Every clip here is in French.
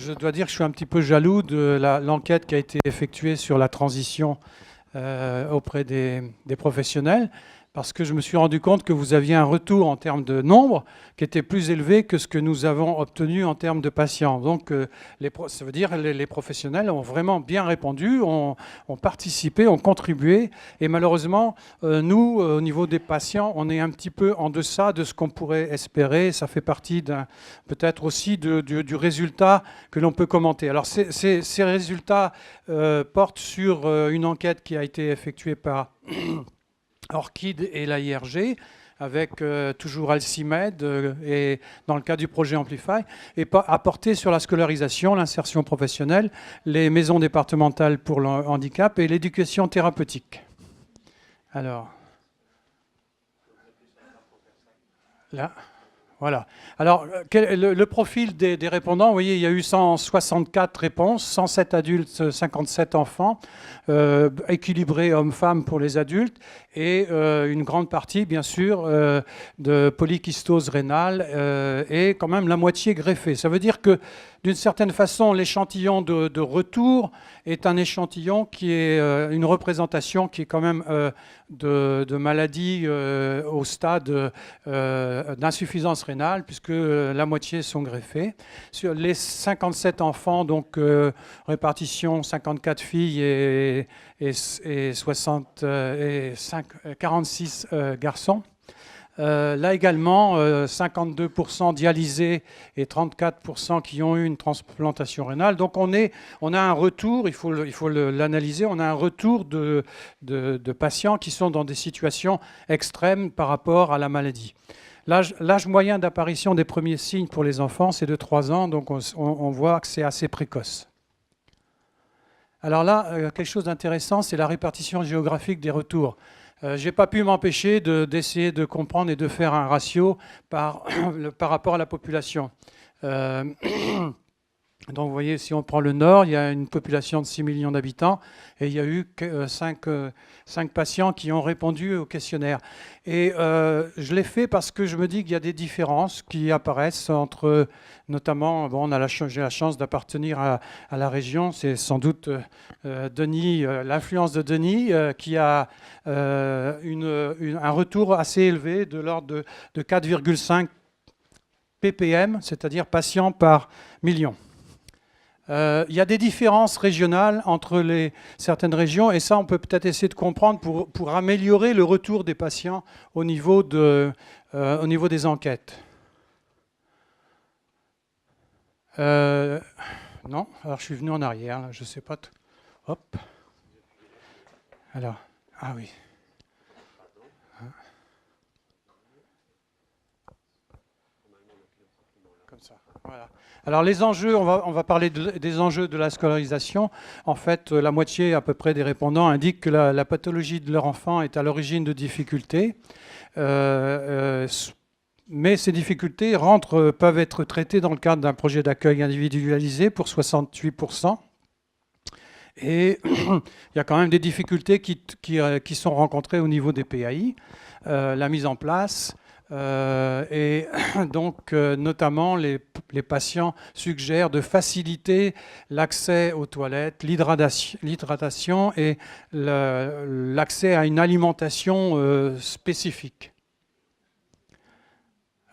je dois dire que je suis un petit peu jaloux de l'enquête qui a été effectuée sur la transition auprès des professionnels, parce que je me suis rendu compte que vous aviez un retour en termes de nombre qui était plus élevé que ce que nous avons obtenu en termes de patients. Donc, ça veut dire que les professionnels ont vraiment bien répondu, ont participé, ont contribué. Et malheureusement, nous, au niveau des patients, on est un petit peu en deçà de ce qu'on pourrait espérer. Ça fait partie peut-être aussi du résultat que l'on peut commenter. Alors, ces résultats portent sur une enquête qui a été effectuée par Orchid et l'AIRG, avec toujours Alcimed, et dans le cadre du projet Amplify, et apporté sur la scolarisation, l'insertion professionnelle, les maisons départementales pour le handicap et l'éducation thérapeutique. Alors, là, voilà. Alors, le profil des répondants, vous voyez, il y a eu 164 réponses, 107 adultes, 57 enfants, équilibrés hommes-femmes pour les adultes, et une grande partie, bien sûr, de polykystose rénale, et quand même la moitié greffée. Ça veut dire que, d'une certaine façon, l'échantillon de retour est un échantillon qui est une représentation qui est quand même de maladies au stade d'insuffisance rénale, puisque la moitié sont greffés. Sur les 57 enfants, donc répartition 54 filles et 46 garçons. Là également, 52% dialysés et 34% qui ont eu une transplantation rénale. Donc on a un retour, il faut l'analyser, on a un retour de patients qui sont dans des situations extrêmes par rapport à la maladie. L'âge moyen d'apparition des premiers signes pour les enfants, c'est de 3 ans, donc on voit que c'est assez précoce. Alors là, quelque chose d'intéressant, c'est la répartition géographique des retours. Je n'ai pas pu m'empêcher d'essayer de comprendre et de faire un ratio par rapport à la population. Donc vous voyez, si on prend le Nord, il y a une population de 6 millions d'habitants et il y a eu 5 patients qui ont répondu au questionnaire. Et je l'ai fait parce que je me dis qu'il y a des différences qui apparaissent entre, notamment, bon, j'ai la chance d'appartenir à la région, c'est sans doute Denis, l'influence de Denis, qui a un retour assez élevé de l'ordre de 4,5 ppm, c'est-à-dire patients par million. Il y a des différences régionales entre certaines régions, et ça, on peut peut-être essayer de comprendre pour améliorer le retour des patients au niveau des enquêtes. Non, alors je suis venu en arrière, là, je ne sais pas. Hop. Alors, ah oui. Comme ça, voilà. Alors les enjeux, on va parler des enjeux de la scolarisation. En fait, la moitié à peu près des répondants indiquent que la pathologie de leur enfant est à l'origine de difficultés. Mais ces difficultés peuvent être traitées dans le cadre d'un projet d'accueil individualisé pour 68%. Et il y a quand même des difficultés qui sont rencontrées au niveau des PAI. La mise en place... et donc, notamment, les patients suggèrent de faciliter l'accès aux toilettes, l'hydratation et l'accès à une alimentation spécifique.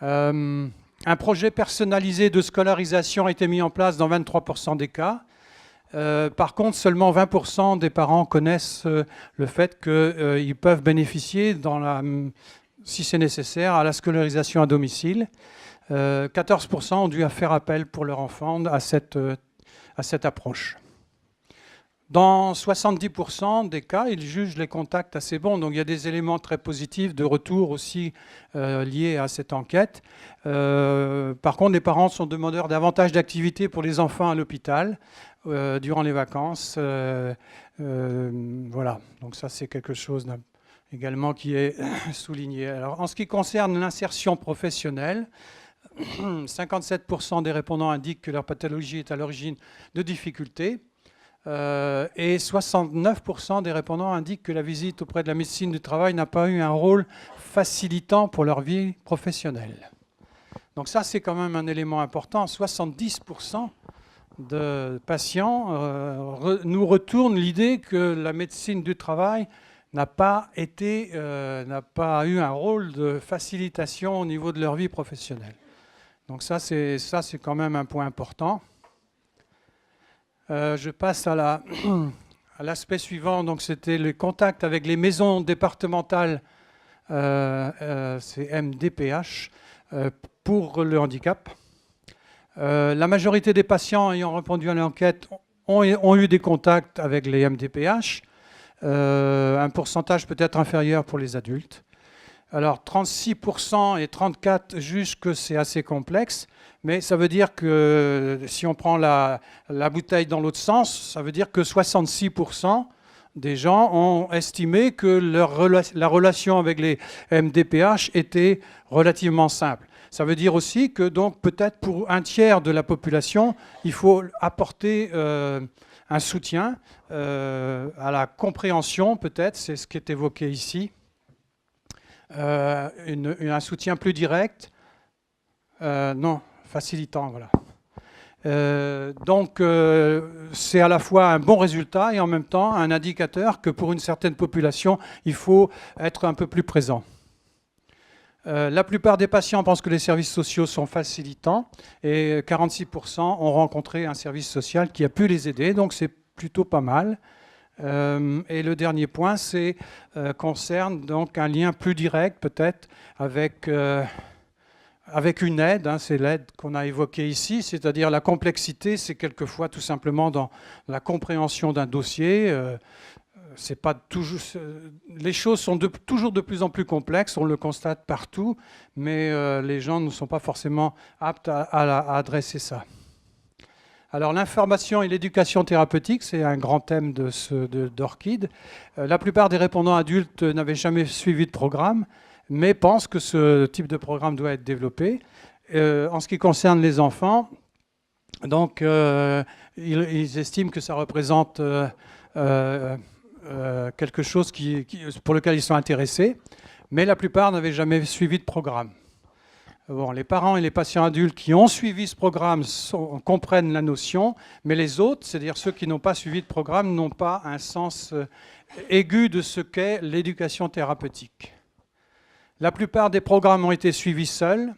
Un projet personnalisé de scolarisation a été mis en place dans 23% des cas. Par contre, seulement 20% des parents connaissent le fait qu'ils peuvent bénéficier si c'est nécessaire, à la scolarisation à domicile. 14% ont dû faire appel pour leur enfant à cette approche. Dans 70% des cas, ils jugent les contacts assez bons. Donc il y a des éléments très positifs de retour aussi liés à cette enquête. Par contre, les parents sont demandeurs davantage d'activités pour les enfants à l'hôpital durant les vacances. Voilà, donc ça c'est quelque chose également qui est souligné. Alors, en ce qui concerne l'insertion professionnelle, 57% des répondants indiquent que leur pathologie est à l'origine de difficultés et 69% des répondants indiquent que la visite auprès de la médecine du travail n'a pas eu un rôle facilitant pour leur vie professionnelle. Donc ça, c'est quand même un élément important. 70% de patients nous retournent l'idée que la médecine du travail n'a pas eu un rôle de facilitation au niveau de leur vie professionnelle. Donc ça, c'est quand même un point important. Je passe à l'aspect suivant. Donc c'était le contact avec les maisons départementales, c'est MDPH, pour le handicap. La majorité des patients ayant répondu à l'enquête ont eu des contacts avec les MDPH, un pourcentage peut-être inférieur pour les adultes. Alors 36% et 34% jugent que c'est assez complexe, mais ça veut dire que si on prend la bouteille dans l'autre sens, ça veut dire que 66% des gens ont estimé que la relation avec les MDPH était relativement simple. Ça veut dire aussi que donc peut-être pour un tiers de la population, il faut apporter un soutien à la compréhension, peut-être, c'est ce qui est évoqué ici, un soutien plus direct, non, facilitant, voilà. Donc c'est à la fois un bon résultat et en même temps un indicateur que pour une certaine population, il faut être un peu plus présent. La plupart des patients pensent que les services sociaux sont facilitants et 46% ont rencontré un service social qui a pu les aider, donc c'est plutôt pas mal. Et le dernier point, concerne donc un lien plus direct peut-être avec une aide, hein, c'est l'aide qu'on a évoquée ici, c'est-à-dire la complexité, c'est quelquefois tout simplement dans la compréhension d'un dossier. C'est pas toujours, les choses sont toujours de plus en plus complexes, on le constate partout, mais les gens ne sont pas forcément aptes à adresser ça. Alors l'information et l'éducation thérapeutique, c'est un grand thème d'Orchid. La plupart des répondants adultes n'avaient jamais suivi de programme, mais pensent que ce type de programme doit être développé. En ce qui concerne les enfants, donc ils estiment que ça représente quelque chose pour lequel ils sont intéressés, mais la plupart n'avaient jamais suivi de programme. Bon, les parents et les patients adultes qui ont suivi ce programme comprennent la notion, mais les autres, c'est-à-dire ceux qui n'ont pas suivi de programme, n'ont pas un sens aigu de ce qu'est l'éducation thérapeutique. La plupart des programmes ont été suivis seuls,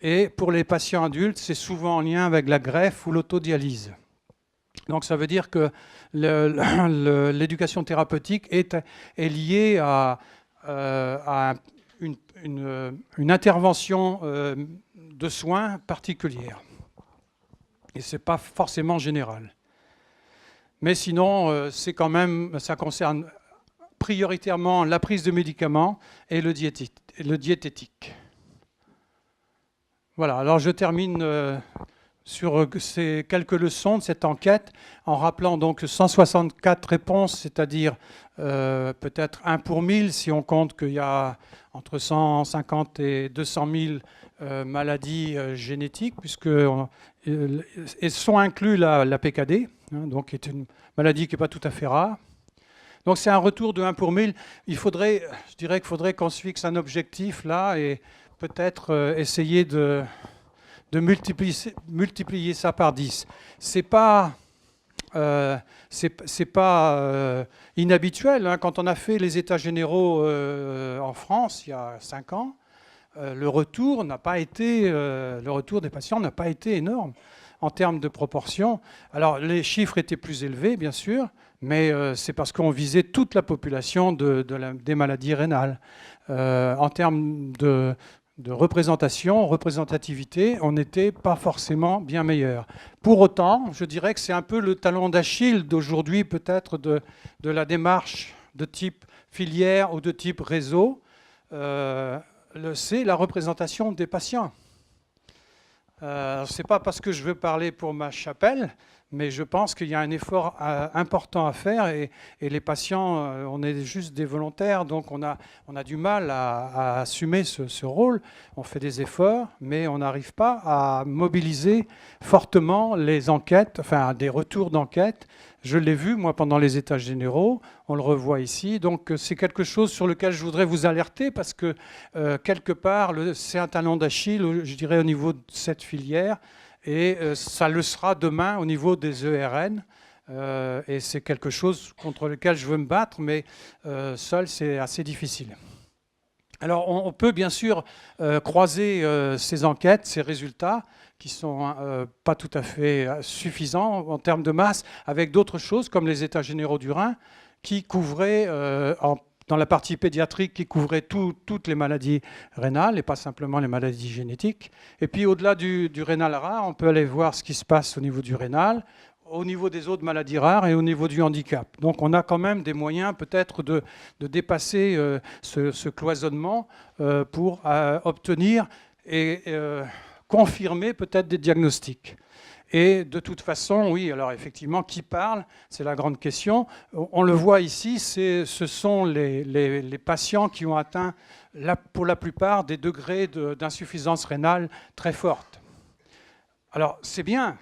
et pour les patients adultes, c'est souvent en lien avec la greffe ou l'autodialyse. Donc ça veut dire que l'éducation thérapeutique est liée à une intervention de soins particulière. Et ce n'est pas forcément général. Mais sinon, ça concerne prioritairement la prise de médicaments et le diététique. Voilà, alors je termine sur ces quelques leçons de cette enquête en rappelant donc 164 réponses, c'est-à-dire peut-être 1 pour 1000 si on compte qu'il y a entre 150 et 200 000 maladies génétiques, puisque sont inclus la PKD, hein, donc qui est une maladie qui n'est pas tout à fait rare. Donc c'est un retour de 1 pour 1000. Je dirais qu'il faudrait qu'on se fixe un objectif là et peut-être essayer de multiplier ça par 10. C'est pas inhabituel. Hein. Quand on a fait les États généraux en France il y a 5 ans, le retour des patients n'a pas été énorme en termes de proportion. Alors les chiffres étaient plus élevés, bien sûr, mais c'est parce qu'on visait toute la population des maladies rénales. En termes de représentativité, on n'était pas forcément bien meilleur. Pour autant, je dirais que c'est un peu le talon d'Achille d'aujourd'hui, peut-être, de la démarche de type filière ou de type réseau, c'est la représentation des patients. Ce n'est pas parce que je veux parler pour ma chapelle, mais je pense qu'il y a un effort important à faire et les patients, on est juste des volontaires, donc on a du mal à assumer ce rôle. On fait des efforts, mais on n'arrive pas à mobiliser fortement les enquêtes, enfin des retours d'enquête. Je l'ai vu, moi, pendant les États généraux, on le revoit ici. Donc c'est quelque chose sur lequel je voudrais vous alerter parce que quelque part, c'est un talon d'Achille, je dirais, au niveau de cette filière. Et ça le sera demain au niveau des ERN. Et c'est quelque chose contre lequel je veux me battre, mais seul, c'est assez difficile. Alors, on peut bien sûr croiser ces enquêtes, ces résultats, qui ne sont pas tout à fait suffisants en termes de masse, avec d'autres choses, comme les États généraux du Rhin, qui couvraient, dans la partie pédiatrique, qui couvraient toutes les maladies rénales, et pas simplement les maladies génétiques. Et puis, au-delà du rénal rare, on peut aller voir ce qui se passe au niveau du rénal, au niveau des autres maladies rares et au niveau du handicap. Donc on a quand même des moyens peut-être de dépasser ce cloisonnement pour obtenir et confirmer peut-être des diagnostics. Et de toute façon, oui, alors effectivement, qui parle, c'est la grande question. On le voit ici, ce sont les patients qui ont atteint, pour la plupart, des degrés d'insuffisance rénale très fortes. Alors, c'est bien,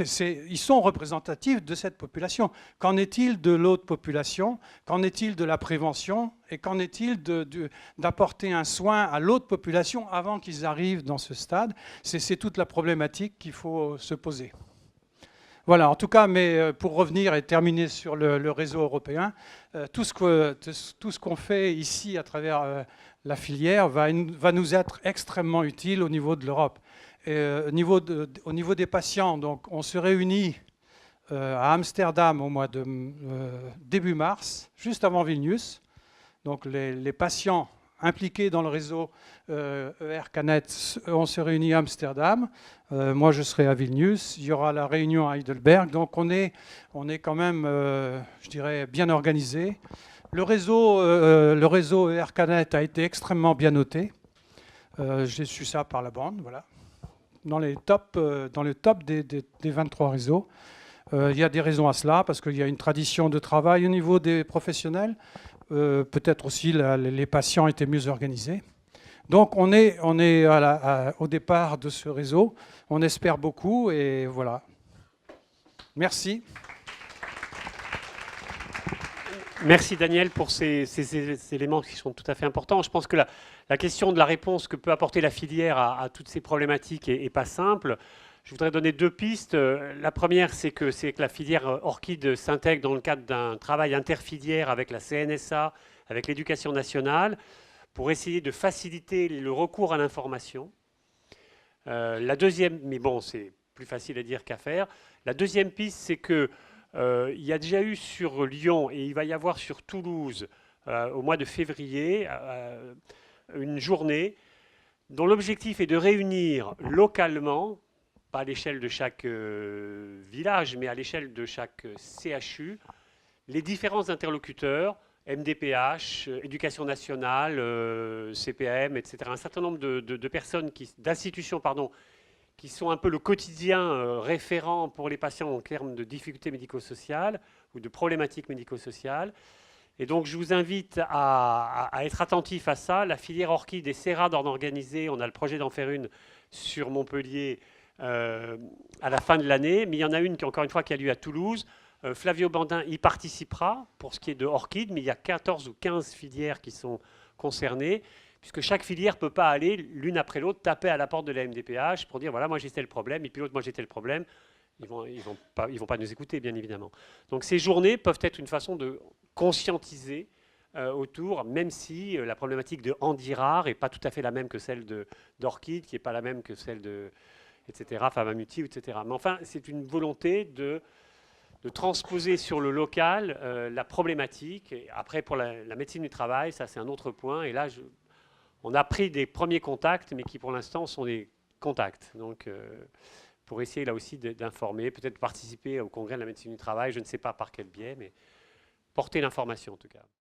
ils sont représentatifs de cette population. Qu'en est-il de l'autre population? Qu'en est-il de la prévention? Et qu'en est-il d'apporter un soin à l'autre population avant qu'ils arrivent dans ce stade? C'est toute la problématique qu'il faut se poser. Voilà, en tout cas, mais pour revenir et terminer sur le réseau européen, tout ce qu'on fait ici à travers la filière va nous être extrêmement utile au niveau de l'Europe. Au niveau des patients, donc, on se réunit à Amsterdam au mois de début mars, juste avant Vilnius. Donc les patients impliqués dans le réseau ER-Canet, on se réunit à Amsterdam. Moi, je serai à Vilnius. Il y aura la réunion à Heidelberg. Donc on est quand même, je dirais, bien organisé. Le réseau ER-Canet a été extrêmement bien noté. J'ai su ça par la bande, voilà. Dans le top des 23 réseaux. Il y a des raisons à cela, parce qu'il y a une tradition de travail au niveau des professionnels. Peut-être aussi les patients étaient mieux organisés. Donc on est au départ de ce réseau. On espère beaucoup et voilà. Merci. Merci Daniel pour ces éléments qui sont tout à fait importants. Je pense que la question de la réponse que peut apporter la filière à toutes ces problématiques est pas simple. Je voudrais donner deux pistes. La première, c'est que la filière Orchid s'intègre dans le cadre d'un travail interfilière avec la CNSA, avec l'Éducation nationale, pour essayer de faciliter le recours à l'information. La deuxième, mais bon, c'est plus facile à dire qu'à faire. La deuxième piste, c'est que il y a déjà eu sur Lyon et il va y avoir sur Toulouse au mois de février une journée dont l'objectif est de réunir localement, pas à l'échelle de chaque village, mais à l'échelle de chaque CHU, les différents interlocuteurs, MDPH, Éducation nationale, CPAM, etc. Un certain nombre de personnes, d'institutions, pardon, qui sont un peu le quotidien référent pour les patients en termes de difficultés médico-sociales ou de problématiques médico-sociales. Et donc, je vous invite à être attentif à ça. La filière Orchid essaiera d'en organiser. On a le projet d'en faire une sur Montpellier à la fin de l'année. Mais il y en a une qui, encore une fois, qui a lieu à Toulouse. Flavio Bandin y participera pour ce qui est de Orchid, mais il y a 14 ou 15 filières qui sont concernées, puisque chaque filière ne peut pas aller l'une après l'autre taper à la porte de la MDPH pour dire voilà, moi j'ai tel problème, et puis l'autre, moi j'ai tel problème. Ils vont pas nous écouter, bien évidemment. Donc ces journées peuvent être une façon de conscientiser autour, même si la problématique de handi rare n'est pas tout à fait la même que celle d'Orchid, qui n'est pas la même que celle de, etc., Famamuti, etc. Mais enfin, c'est une volonté de transposer sur le local la problématique. Et après, pour la médecine du travail, ça c'est un autre point. Et là, on a pris des premiers contacts, mais qui pour l'instant sont des contacts. Donc, pour essayer là aussi d'informer, peut-être participer au congrès de la médecine du travail, je ne sais pas par quel biais, mais porter l'information en tout cas.